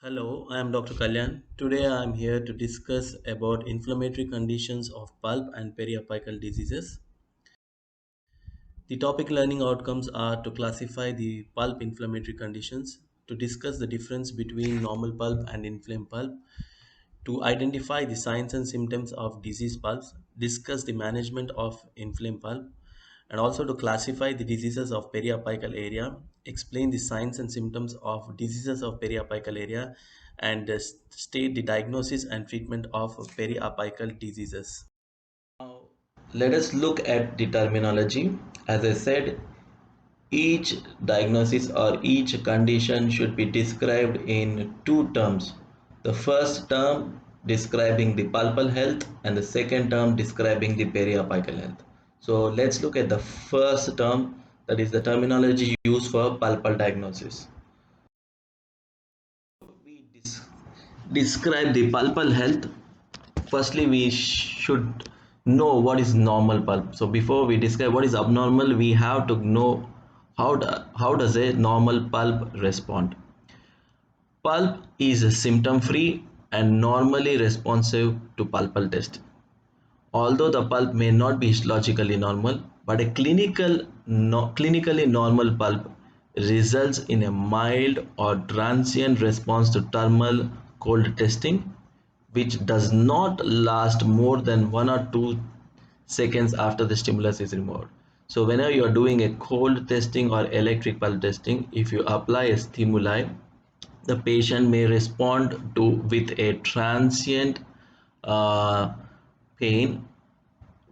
Hello, I am Dr. Kalyan. Today I am here to discuss about inflammatory conditions of pulp and periapical diseases. The topic learning outcomes are to classify the pulp inflammatory conditions, to discuss the difference between normal pulp and inflamed pulp, to identify the signs and symptoms of disease pulps, discuss the management of inflamed pulp, and also to classify the diseases of periapical area, explain the signs and symptoms of diseases of periapical area, and state the diagnosis and treatment of periapical diseases. Now, let us look at the terminology. As I said, each diagnosis or each condition should be described in two terms. The first term describing the pulpal health and the second term describing the periapical health. So let's look at the first term, that is the terminology used for pulpal diagnosis. We describe the pulpal health. Firstly, we should know what is normal pulp. So before we describe what is abnormal, we have to know how does a normal pulp respond. Pulp is symptom free and normally responsive to pulpal test. Although the pulp may not be histologically normal, but a clinically normal pulp results in a mild or transient response to thermal cold testing, which does not last more than 1 or 2 seconds after the stimulus is removed. So whenever you are doing a cold testing or electric pulse testing, if you apply a stimuli, the patient may respond to with a transient uh, pain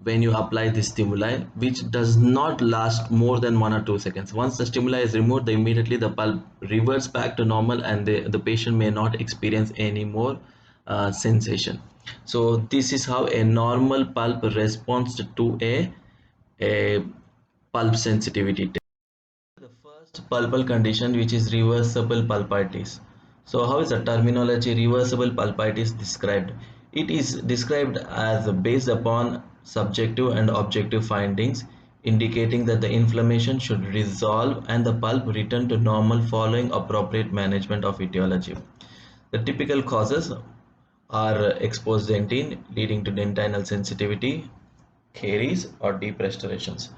when you apply the stimuli, which does not last more than 1 or 2 seconds. Once the stimuli is removed, immediately the pulp reverts back to normal and the patient may not experience any more sensation. So this is how a normal pulp responds to a pulp sensitivity test. The first pulpal condition, which is reversible pulpitis. So how is the terminology reversible pulpitis described? It is described as based upon subjective and objective findings indicating that the inflammation should resolve and the pulp return to normal following appropriate management of etiology. The typical causes are exposed dentin leading to dentinal sensitivity, caries, or deep restorations.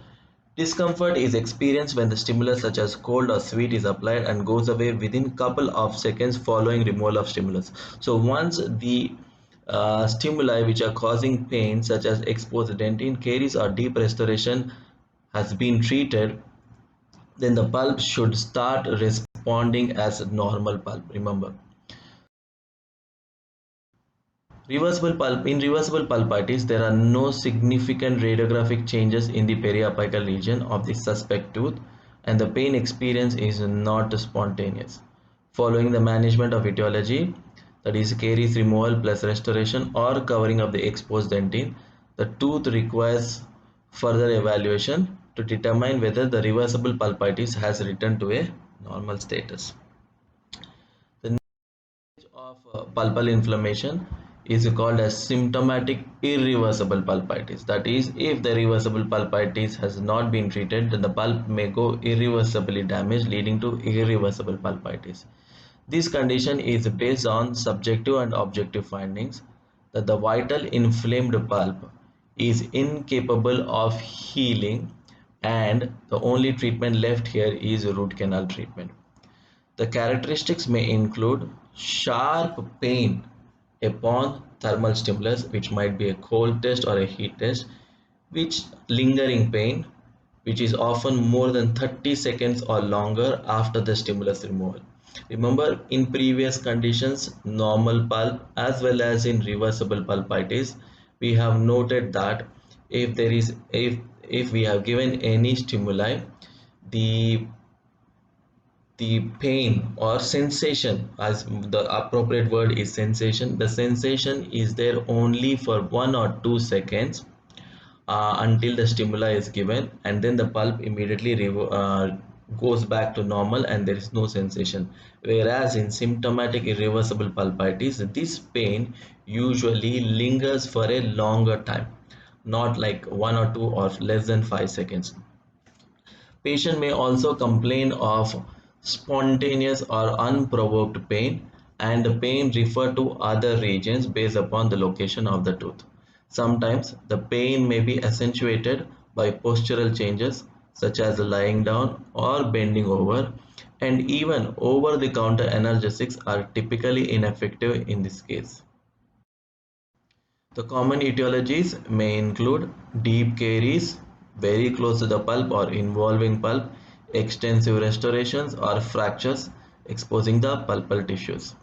Discomfort is experienced when the stimulus such as cold or sweet is applied and goes away within couple of seconds following removal of stimulus. So once the stimuli which are causing pain such as exposed dentin, caries, or deep restoration has been treated, then the pulp should start responding as normal pulp. Remember, reversible pulpitis, there are no significant radiographic changes in the periapical region of the suspect tooth, and the pain experience is not spontaneous. Following the management of etiology, that is caries removal plus restoration or covering of the exposed dentin, the tooth requires further evaluation to determine whether the reversible pulpitis has returned to a normal status. The of pulpal inflammation is called as symptomatic irreversible pulpitis. That is, if the reversible pulpitis has not been treated, then the pulp may go irreversibly damaged, leading to irreversible pulpitis. This condition is based on subjective and objective findings that the vital inflamed pulp is incapable of healing, and the only treatment left here is root canal treatment. The characteristics may include sharp pain upon thermal stimulus, which might be a cold test or a heat test, which lingering pain, which is often more than 30 seconds or longer after the stimulus removal. Remember, in previous conditions, normal pulp as well as in reversible pulpitis, we have noted that if we have given any stimuli, the the pain or sensation, as the appropriate word is sensation, the sensation is there only for 1 or 2 seconds until the stimuli is given, and then the pulp immediately goes back to normal and there is no sensation. Whereas in symptomatic irreversible pulpitis, this pain usually lingers for a longer time, not like 1 or 2 or less than 5 seconds. Patient may also complain of spontaneous or unprovoked pain and the pain refer to other regions based upon the location of the tooth. Sometimes the pain may be accentuated by postural changes such as lying down or bending over, and even over-the-counter analgesics are typically ineffective in this case. The common etiologies may include deep caries, very close to the pulp or involving pulp, extensive restorations or fractures exposing the pulpal tissues.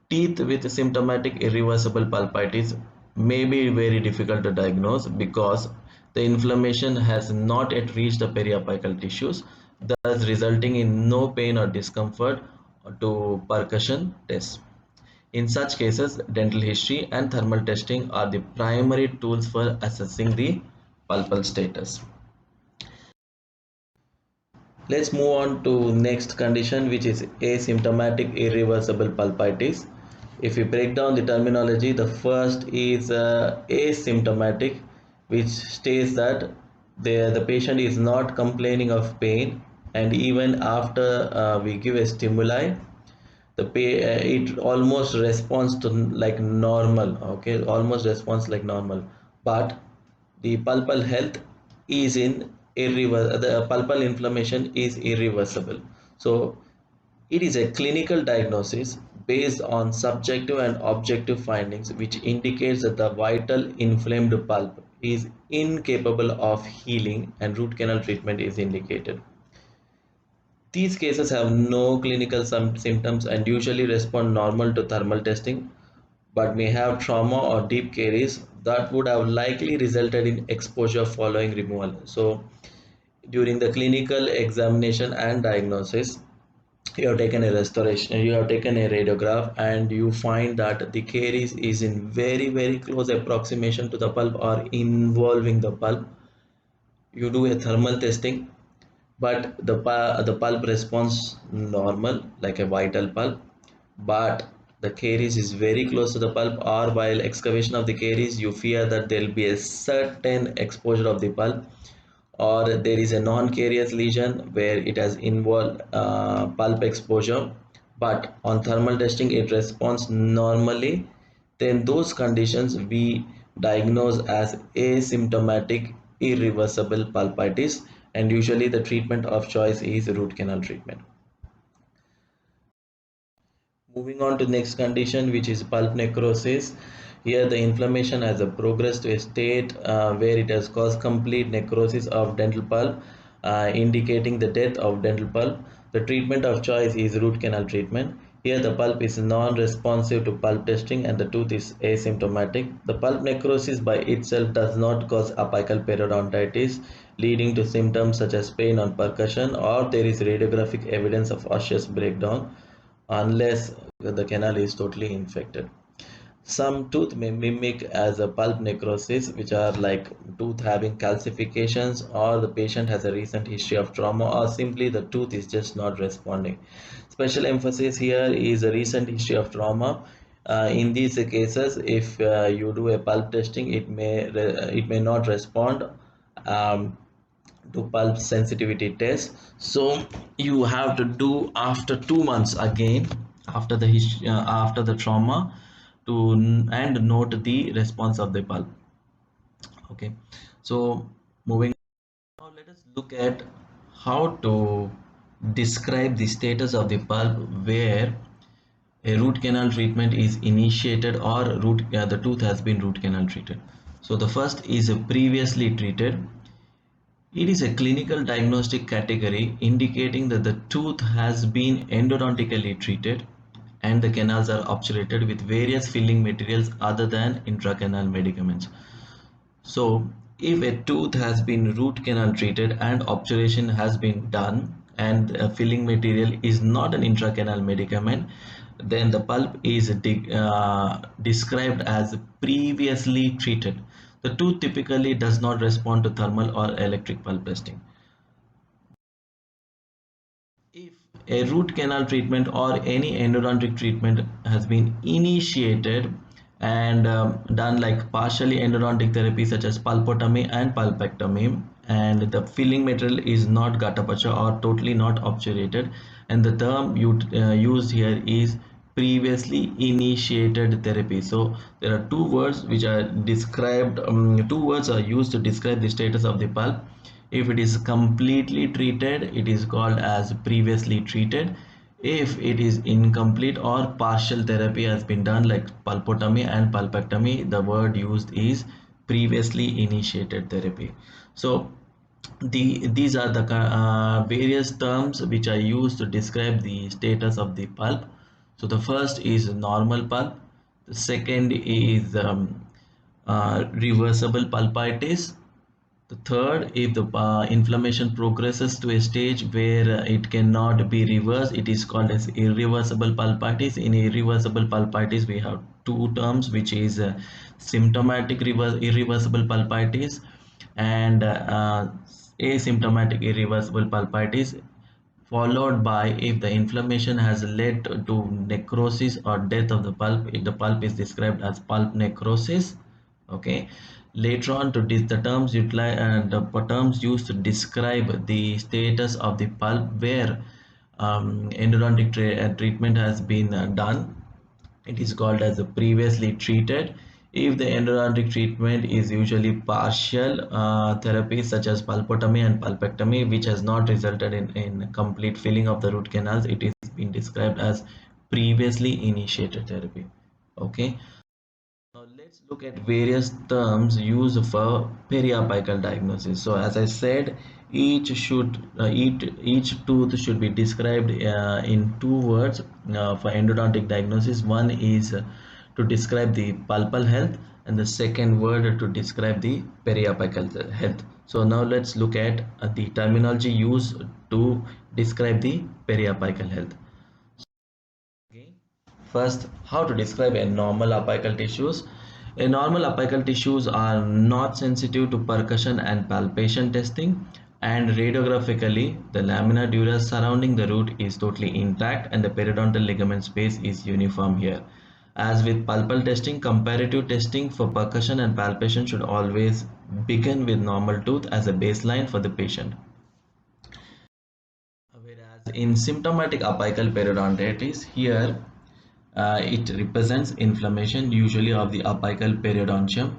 Teeth with symptomatic irreversible pulpitis may be very difficult to diagnose because the inflammation has not yet reached the periapical tissues, thus resulting in no pain or discomfort to percussion tests. In such cases, dental history and thermal testing are the primary tools for assessing the pulpal status. Let's move on to next condition, which is asymptomatic irreversible pulpitis. If we break down the terminology, the first is asymptomatic, which states that the patient is not complaining of pain, and even after we give a stimuli, it almost responds to like normal. Okay, almost responds like normal, but the pulpal health is in irreversible. The pulpal inflammation is irreversible. So it is a clinical diagnosis based on subjective and objective findings, which indicates that the vital inflamed pulp is incapable of healing and root canal treatment is indicated. These cases have no clinical symptoms and usually respond normal to thermal testing, but may have trauma or deep caries that would have likely resulted in exposure following removal. So, during the clinical examination and diagnosis, you have taken a restoration, you have taken a radiograph, and you find that the caries is in very close approximation to the pulp or involving the pulp. You do a thermal testing, but the pulp responds normal like a vital pulp, but the caries is very close to the pulp, or while excavation of the caries you fear that there will be a certain exposure of the pulp, or there is a non-carious lesion where it has involved pulp exposure, but on thermal testing it responds normally, then those conditions we diagnose as asymptomatic irreversible pulpitis, and usually the treatment of choice is root canal treatment. Moving on to next condition, which is pulp necrosis. Here the inflammation has a progressed to a state where it has caused complete necrosis of dental pulp, indicating the death of dental pulp. The treatment of choice is root canal treatment. Here the pulp is non-responsive to pulp testing and the tooth is asymptomatic. The pulp necrosis by itself does not cause apical periodontitis, leading to symptoms such as pain on percussion, or there is radiographic evidence of osseous breakdown unless the canal is totally infected. Some tooth may mimic as a pulp necrosis, which are like tooth having calcifications, or the patient has a recent history of trauma, or simply the tooth is just not responding. Special emphasis here is a recent history of trauma. In these cases, if you do a pulp testing, it may not respond um, to pulp sensitivity test. So you have to do after 2 months again after the after the trauma to and note the response of the pulp. Okay, so moving now, let us look at how to describe the status of the pulp where a root canal treatment is initiated or the tooth has been root canal treated. So the first is a previously treated. It is a clinical diagnostic category indicating that the tooth has been endodontically treated and the canals are obturated with various filling materials other than intracanal medicaments. So, if a tooth has been root canal treated and obturation has been done and a filling material is not an intracanal medicament, then the pulp is described as previously treated. The tooth typically does not respond to thermal or electric pulp testing. If a root canal treatment or any endodontic treatment has been initiated and done like partially endodontic therapy such as pulpotomy and pulpectomy, and the filling material is not gutta percha or totally not obturated, and the term used here is previously initiated therapy. So there are two words which are described, two words are used to describe the status of the pulp. If it is completely treated, it is called as previously treated. If it is incomplete or partial therapy has been done, like pulpotomy and pulpectomy, the word used is previously initiated therapy. So these are the various terms which are used to describe the status of the pulp. So the first is normal pulp, the second is reversible pulpitis, the third, if the inflammation progresses to a stage where it cannot be reversed, it is called as irreversible pulpitis. In irreversible pulpitis, we have two terms, which is symptomatic irreversible pulpitis and asymptomatic irreversible pulpitis, followed by if the inflammation has led to necrosis or death of the pulp, if the pulp is described as pulp necrosis. Okay, later on to the terms utilize and the terms used to describe the status of the pulp where endodontic treatment has been done, it is called as a previously treated. If the endodontic treatment is usually partial therapies such as pulpotomy and pulpectomy, which has not resulted in complete filling of the root canals, it is being described as previously initiated therapy. Okay. Now let's look at various terms used for periapical diagnosis. So as I said, each tooth should be described in two words for endodontic diagnosis. One is to describe the pulpal health, and the second word to describe the periapical health. So now let's look at the terminology used to describe the periapical health. Okay. First, how to describe a normal apical tissues. A normal apical tissues are not sensitive to percussion and palpation testing, and radiographically, the lamina dura surrounding the root is totally intact and the periodontal ligament space is uniform here. As with pulpal testing, comparative testing for percussion and palpation should always begin with normal tooth as a baseline for the patient. Whereas in symptomatic apical periodontitis, here it represents inflammation, usually of the apical periodontium,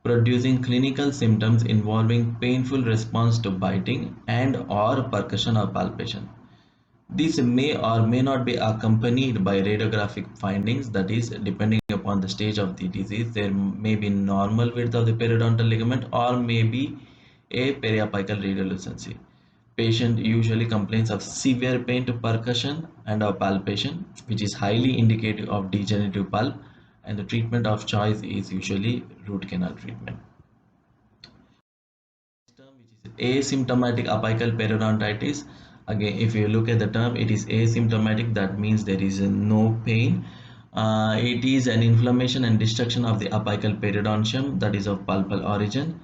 producing clinical symptoms involving painful response to biting and or percussion or palpation. This may or may not be accompanied by radiographic findings, that is, depending upon the stage of the disease, there may be normal width of the periodontal ligament or maybe a periapical radiolucency. Patient usually complains of severe pain to percussion and or palpation, which is highly indicative of degenerative pulp, and the treatment of choice is usually root canal treatment. Term which is asymptomatic apical periodontitis. Again, if you look at the term, it is asymptomatic, that means there is no pain. It is an inflammation and destruction of the apical periodontium, that is of pulpal origin.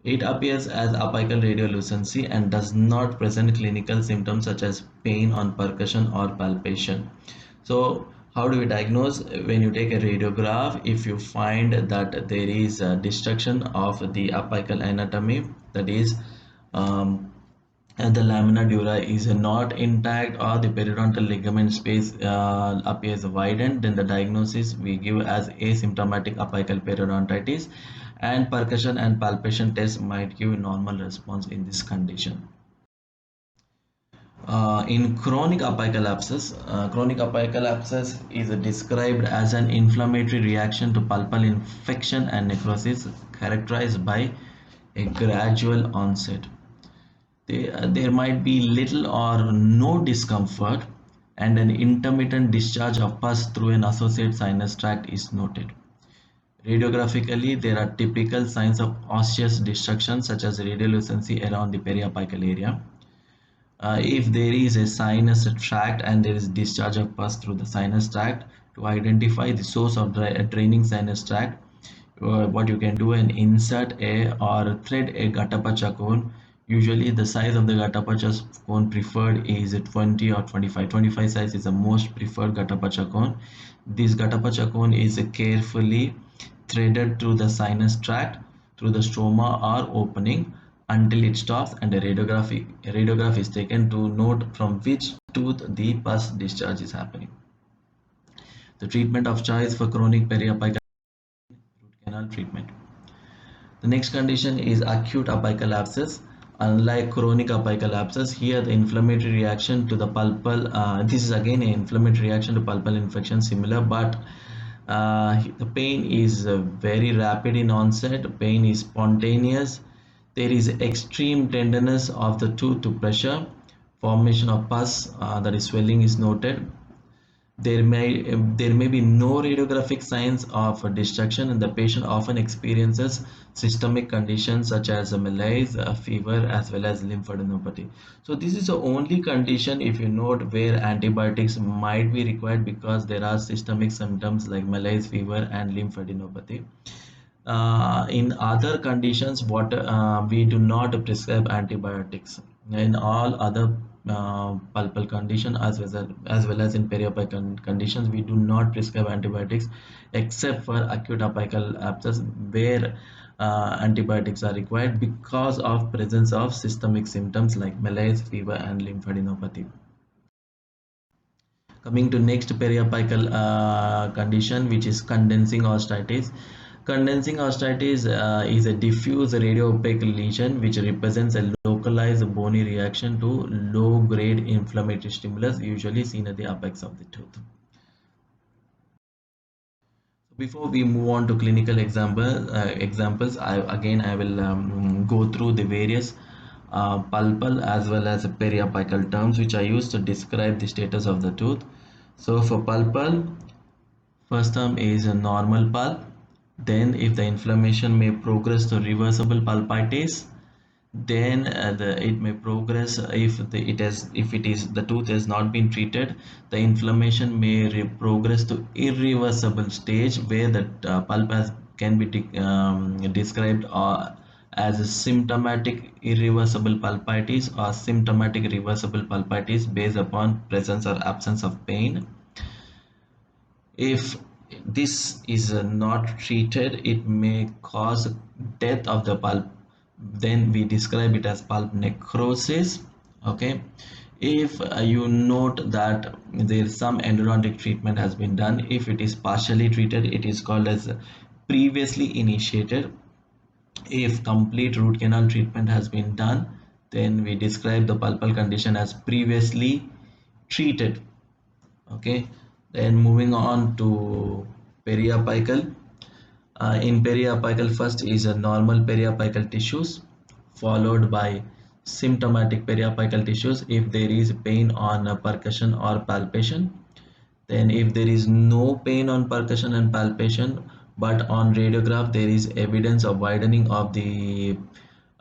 It appears as apical radiolucency and does not present clinical symptoms such as pain on percussion or palpation. So how do we diagnose? When you take a radiograph, if you find that there is a destruction of the apical anatomy, that is and the lamina dura is not intact or the periodontal ligament space appears widened, then the diagnosis we give as asymptomatic apical periodontitis, and percussion and palpation tests might give normal response in this condition. In chronic apical abscess is described as an inflammatory reaction to pulpal infection and necrosis characterized by a gradual onset. There might be little or no discomfort, and an intermittent discharge of pus through an associated sinus tract is noted. Radiographically, there are typical signs of osseous destruction such as radiolucency around the periapical area. If there is a sinus tract and there is discharge of pus through the sinus tract, to identify the source of draining sinus tract, what you can do and insert a or thread a Gatapacha cone. Usually the size of the Gatapacha cone preferred is 20 or 25. 25 size is the most preferred Gatapacha cone. This Gatapacha cone is carefully threaded through the sinus tract through the stroma or opening until it stops, and a radiograph is taken to note from which tooth the pus discharge is happening. The treatment of choice for chronic periapical root canal treatment. The next condition is acute apical abscess. Unlike chronic apical abscess, here the inflammatory reaction to the pulpal, this is again an inflammatory reaction to pulpal infection similar, but the pain is very rapid in onset, pain is spontaneous, there is extreme tenderness of the tooth to pressure, formation of pus, that is swelling is noted. There may be no radiographic signs of destruction, and the patient often experiences systemic conditions such as malaise, fever, as well as lymphadenopathy. So this is the only condition, if you note, where antibiotics might be required because there are systemic symptoms like malaise, fever, and lymphadenopathy. In other conditions, what we do not prescribe antibiotics. In all other pulpal condition, as well as in periapical conditions, we do not prescribe antibiotics except for acute apical abscess, where antibiotics are required because of presence of systemic symptoms like malaise, fever, and lymphadenopathy. Coming to next periapical condition, which is condensing osteitis. Condensing osteitis is a diffuse radio-opaque lesion which represents a localized bony reaction to low-grade inflammatory stimulus, usually seen at the apex of the tooth. Before we move on to clinical examples, I will go through the various pulpal as well as periapical terms which I use to describe the status of the tooth. So for pulpal, first term is a normal pulp. Then if the inflammation may progress to reversible pulpitis, then it may progress if it is the tooth has not been treated, the inflammation may progress to irreversible stage where the pulp can be described as a symptomatic irreversible pulpitis or symptomatic reversible pulpitis based upon presence or absence of pain. If this is not treated, it may cause death of the pulp. Then we describe it as pulp necrosis. Okay. If you note that there is some endodontic treatment has been done, if it is partially treated, it is called as previously initiated. If complete root canal treatment has been done, then we describe the pulpal condition as previously treated. Okay, then moving on to periapical. In periapical, first is a normal periapical tissues followed by symptomatic periapical tissues if there is pain on percussion or palpation. Then if there is no pain on percussion and palpation, but on radiograph there is evidence of widening of the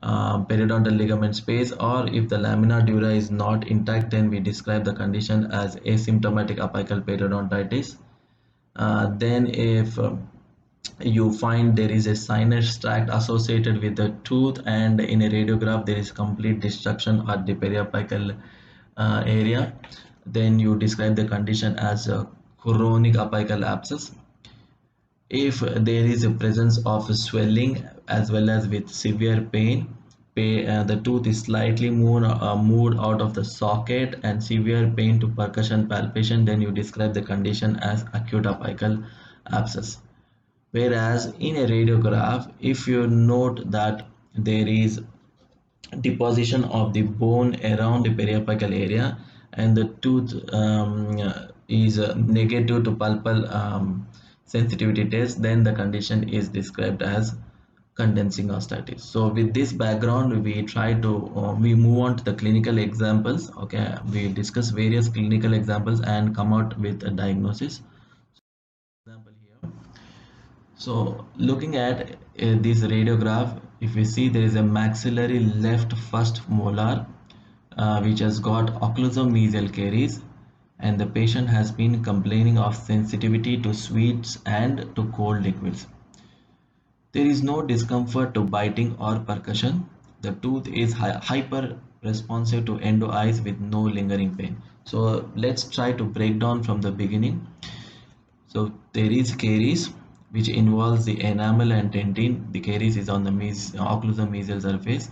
periodontal ligament space, or if the lamina dura is not intact, then we describe the condition as asymptomatic apical periodontitis. Then if you find there is a sinus tract associated with the tooth and in a radiograph there is complete destruction at the periapical area, then you describe the condition as a chronic apical abscess. If there is a presence of swelling as well as with severe pain, the tooth is slightly moved out of the socket and severe pain to percussion palpation, then you describe the condition as acute apical abscess. Whereas in a radiograph, if you note that there is deposition of the bone around the periapical area and the tooth is negative to pulpal sensitivity test, then the condition is described as condensing osteitis. So with this background, we move on to the clinical examples. Okay, we discuss various clinical examples and come out with a diagnosis. Example here. So looking at this radiograph, if we see there is a maxillary left first molar which has got occlusomesial caries, and the patient has been complaining of sensitivity to sweets and to cold liquids. There is no discomfort to biting or percussion. The tooth is hyper responsive to endo eyes with no lingering pain. So let's try to break down from the beginning. So there is caries which involves the enamel and dentin. The caries is on the occlusomesial surface,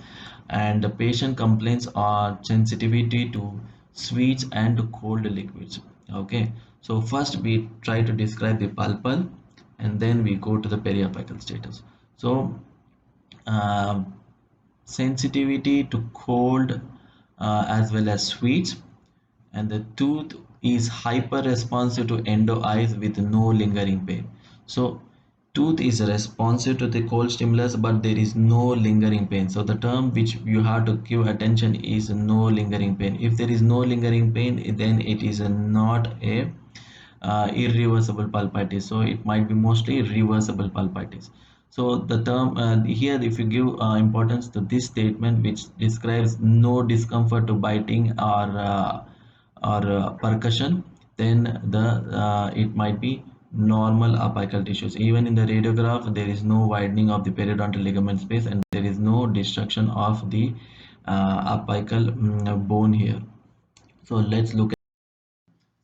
and the patient complains of sensitivity to sweets and to cold liquids. Okay, So first we try to describe the pulpal and then we go to the periapical status. So um, sensitivity to cold as well as sweets, and the tooth is hyper responsive to endo eyes with no lingering pain. So tooth is responsive to the cold stimulus but there is no lingering pain. So the term which you have to give attention is no lingering pain. If there is no lingering pain, then it is not a irreversible pulpitis, so it might be mostly reversible pulpitis. So the term here, if you give importance to this statement which describes no discomfort to biting or percussion, then the it might be normal apical tissues. Even in the radiograph there is no widening of the periodontal ligament space and there is no destruction of the apical bone here. So let's look.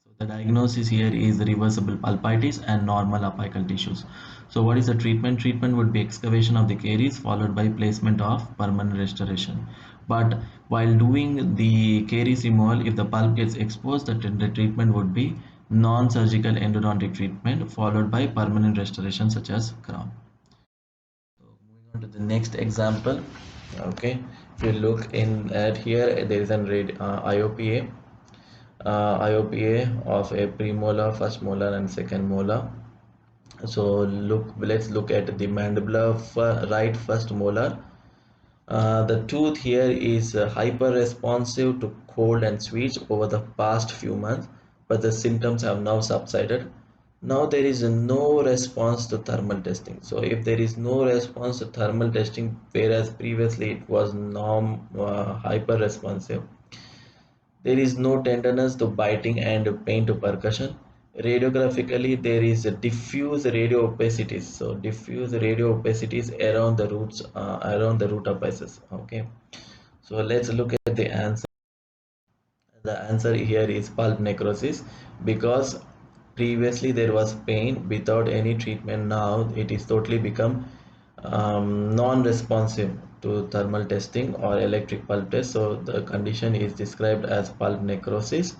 So the diagnosis here is reversible pulpitis and normal apical tissues. So what is the treatment? Treatment would be excavation of the caries followed by placement of permanent restoration. But while doing the caries removal, if the pulp gets exposed, the treatment would be non-surgical endodontic treatment followed by permanent restoration such as crown. So moving on to the next example. Okay, if you look in at here, there is an IOPA. IOPA of a premolar, first molar and second molar. So let's look at the mandibular right first molar. The tooth here is hyper responsive to cold and sweets over the past few months, but the symptoms have now subsided. Now there is no response to thermal testing. So if there is no response to thermal testing, whereas previously it was hyper responsive, there is no tenderness to biting and pain to percussion. Radiographically, there is a diffuse radio opacities. So diffuse radio opacities around the roots, around the root apices. Okay. So let's look at the answer. The answer here is pulp necrosis, because previously there was pain without any treatment. Now it is totally become non-responsive to thermal testing or electric pulp test. So the condition is described as pulp necrosis.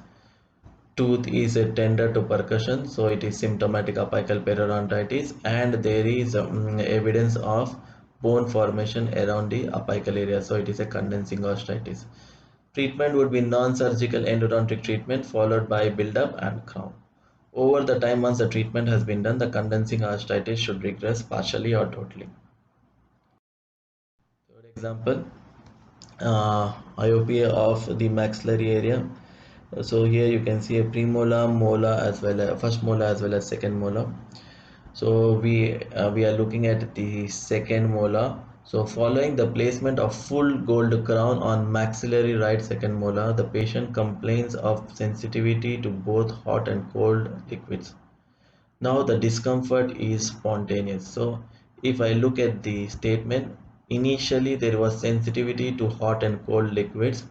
Tooth is a tender to percussion, so it is symptomatic apical periodontitis, and there is evidence of bone formation around the apical area, so it is a condensing osteitis. Treatment would be non-surgical endodontic treatment followed by build-up and crown. Over the time, once the treatment has been done, the condensing osteitis should regress partially or totally. Third example, IOPA of the maxillary area. So here you can see a premolar, molar as well as first molar as well as second molar. So we are looking at the second molar. So following the placement of full gold crown on maxillary right second molar, the patient complains of sensitivity to both hot and cold liquids. Now the discomfort is spontaneous. So if I look at the statement, initially there was sensitivity to hot and cold liquids,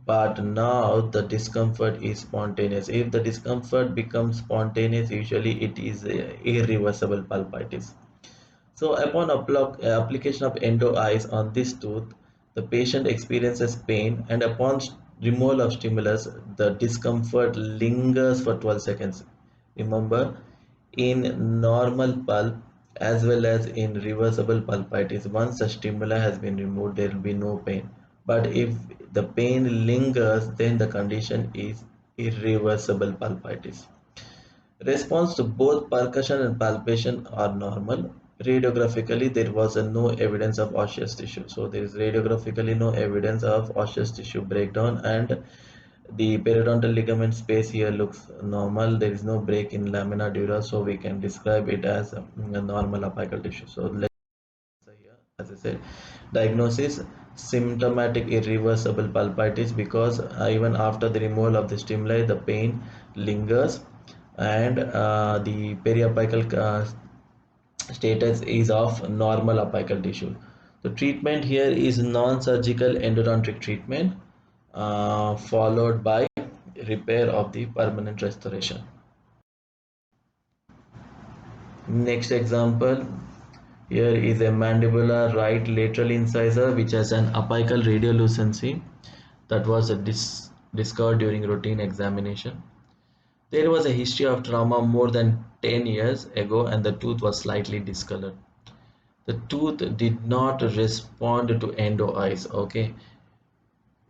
but now the discomfort is spontaneous. If the discomfort becomes spontaneous, usually it is irreversible pulpitis. So upon application of endo eyes on this tooth, the patient experiences pain, and upon removal of stimulus, the discomfort lingers for 12 seconds. Remember, in normal pulp as well as in reversible pulpitis, once the stimuli has been removed, there will be no pain. But if the pain lingers, then the condition is irreversible pulpitis. Response to both percussion and palpation are normal. Radiographically, there was no evidence of osseous tissue. So there is radiographically no evidence of osseous tissue breakdown, and the periodontal ligament space here looks normal. There is no break in lamina dura, so we can describe it as a normal apical tissue. So let's here, as I said, diagnosis symptomatic irreversible pulpitis, because even after the removal of the stimuli, the pain lingers, and the periapical status is of normal apical tissue. The treatment here is non-surgical endodontic treatment followed by repair of the permanent restoration. Next example, here is a mandibular right lateral incisor which has an apical radiolucency that was discovered during routine examination. There was a history of trauma more than 10 years ago and the tooth was slightly discolored. The tooth did not respond to endo eyes. Okay,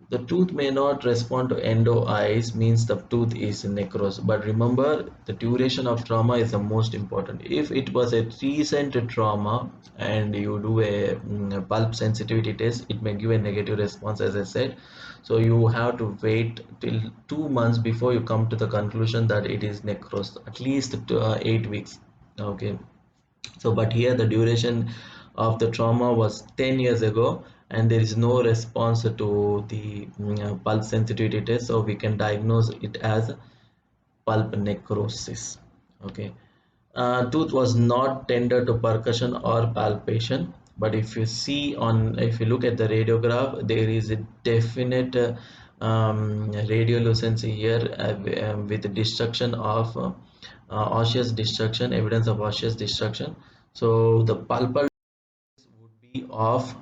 the tooth may not respond to endo eyes means the tooth is necrosed. But remember, the duration of trauma is the most important. If it was a recent trauma and you do a pulp sensitivity test, it may give a negative response, as I said. So you have to wait till 2 months before you come to the conclusion that it is necrosed, at least 8 weeks. Okay, so but here the duration of the trauma was 10 years ago and there is no response to the pulse sensitivity test, so we can diagnose it as pulp necrosis. Okay, tooth was not tender to percussion or palpation, but if you look at the radiograph, there is a definite radiolucency here with destruction of osseous destruction, evidence of osseous destruction. So the pulpal would be of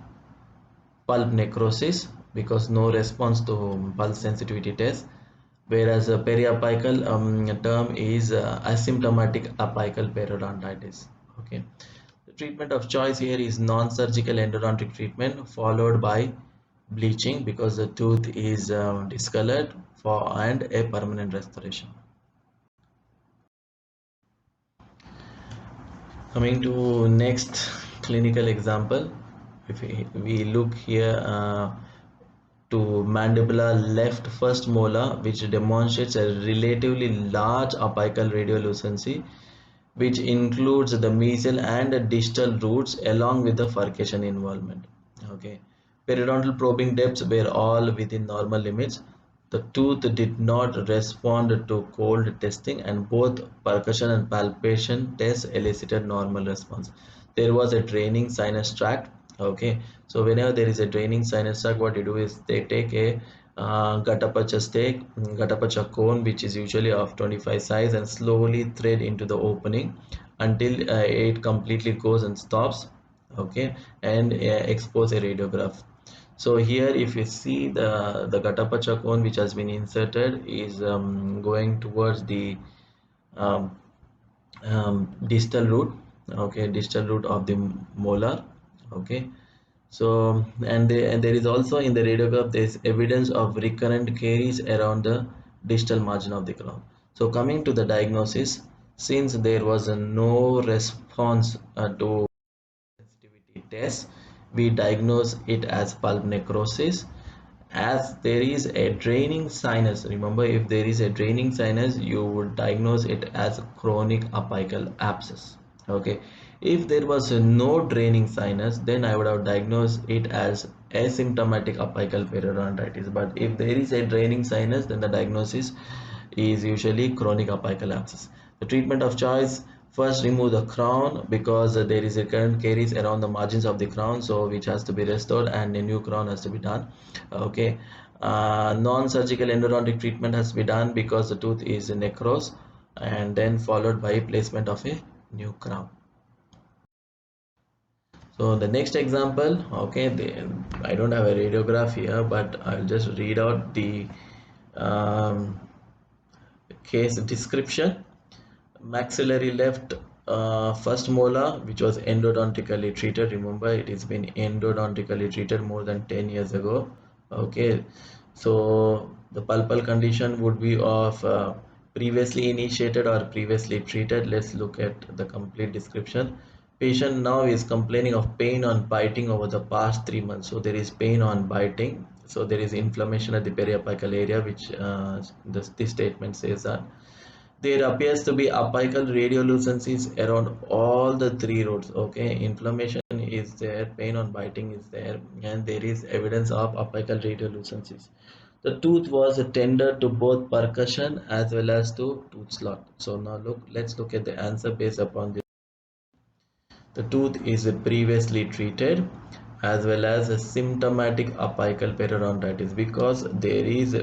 pulp necrosis because no response to pulse sensitivity test, whereas a periapical term is asymptomatic apical periodontitis. Okay, the treatment of choice here is non-surgical endodontic treatment followed by bleaching because the tooth is discolored and a permanent restoration. Coming to next clinical example, if we look here to mandibular left first molar, which demonstrates a relatively large apical radiolucency, which includes the mesial and distal roots along with the furcation involvement. Okay, periodontal probing depths were all within normal limits. The tooth did not respond to cold testing and both percussion and palpation tests elicited normal response. There was a draining sinus tract. Okay, so whenever there is a draining sinus tract, what you do is they take a gatapacha stake, gatapacha cone, which is usually of 25 size, and slowly thread into the opening until it completely goes and stops. Okay, and expose a radiograph. So here if you see the gatapacha cone which has been inserted is going towards the um, distal root. Okay, distal root of the molar. Okay, so and there is also in the radiograph there is evidence of recurrent caries around the distal margin of the crown. So coming to the diagnosis, since there was no response to sensitivity test, we diagnose it as pulp necrosis. As there is a draining sinus, remember, if there is a draining sinus you would diagnose it as chronic apical abscess. Okay, if there was no draining sinus, then I would have diagnosed it as asymptomatic apical periodontitis, but if there is a draining sinus, then the diagnosis is usually chronic apical abscess. The treatment of choice: first remove the crown because there is a current caries around the margins of the crown, so which has to be restored and a new crown has to be done. Okay, non-surgical endodontic treatment has to be done because the tooth is necrosed, and then followed by placement of a new crown. So the next example, okay, I don't have a radiograph here, but I'll just read out the um, case description. Maxillary left first molar, which was endodontically treated. Remember, it has been endodontically treated more than 10 years ago. Okay, so the pulpal condition would be of previously initiated or previously treated. Let's look at the complete description. Patient now is complaining of pain on biting over the past 3 months. So there is pain on biting. So there is inflammation at the periapical area, which this statement says that there appears to be apical radiolucencies around all the three roads. Okay, inflammation is there, pain on biting is there, and there is evidence of apical radiolucencies. The tooth was tender to both percussion as well as to tooth slot. So now let's look at the answer based upon this. The tooth is previously treated as well as a symptomatic apical periodontitis because there is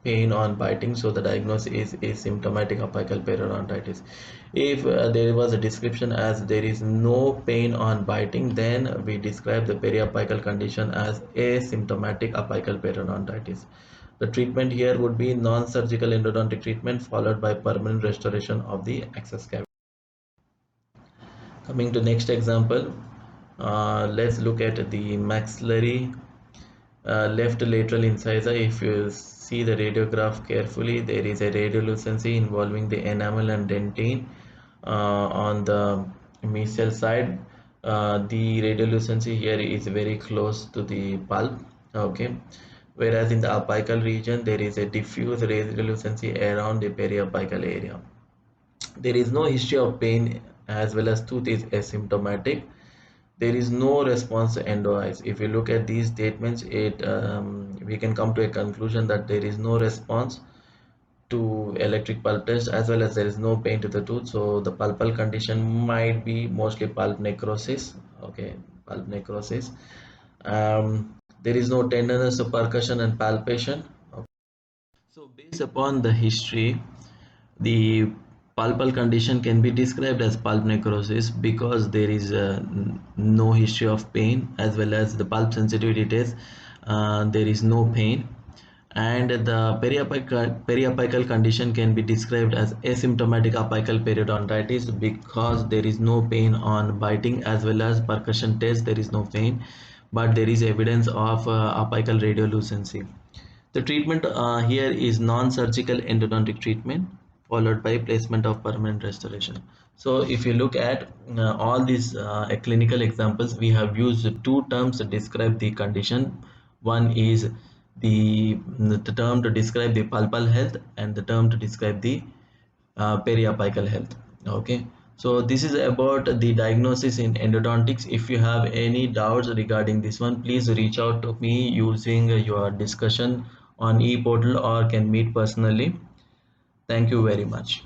pain on biting, so the diagnosis is asymptomatic apical periodontitis. If there was a description as there is no pain on biting, then we describe the periapical condition as asymptomatic apical periodontitis. The treatment here would be non-surgical endodontic treatment followed by permanent restoration of the access cavity. Coming to next example, let's look at the maxillary left lateral incisor. If you see the radiograph carefully, there is a radiolucency involving the enamel and dentine on the mesial side. The radiolucency here is very close to the pulp, okay, whereas in the apical region there is a diffuse radiolucency around the periapical area. There is no history of pain as well as tooth is asymptomatic. There is no response to endo eyes. If you look at these statements, we can come to a conclusion that there is no response to electric pulp test as well as there is no pain to the tooth. So the pulpal condition might be mostly pulp necrosis. Okay, pulp necrosis. There is no tenderness of percussion and palpation. Okay. So based upon the history, the pulpal condition can be described as pulp necrosis because there is no history of pain as well as the pulp sensitivity test. There is no pain, and the periapical condition can be described as asymptomatic apical periodontitis because there is no pain on biting as well as percussion test. There is no pain, but there is evidence of apical radiolucency. The treatment here is non-surgical endodontic treatment followed by placement of permanent restoration. So if you look at all these clinical examples, we have used two terms to describe the condition. One is the term to describe the pulpal health and the term to describe the periapical health. Okay, so this is about the diagnosis in endodontics. If you have any doubts regarding this one, please reach out to me using your discussion on ePortal or can meet personally. Thank you very much.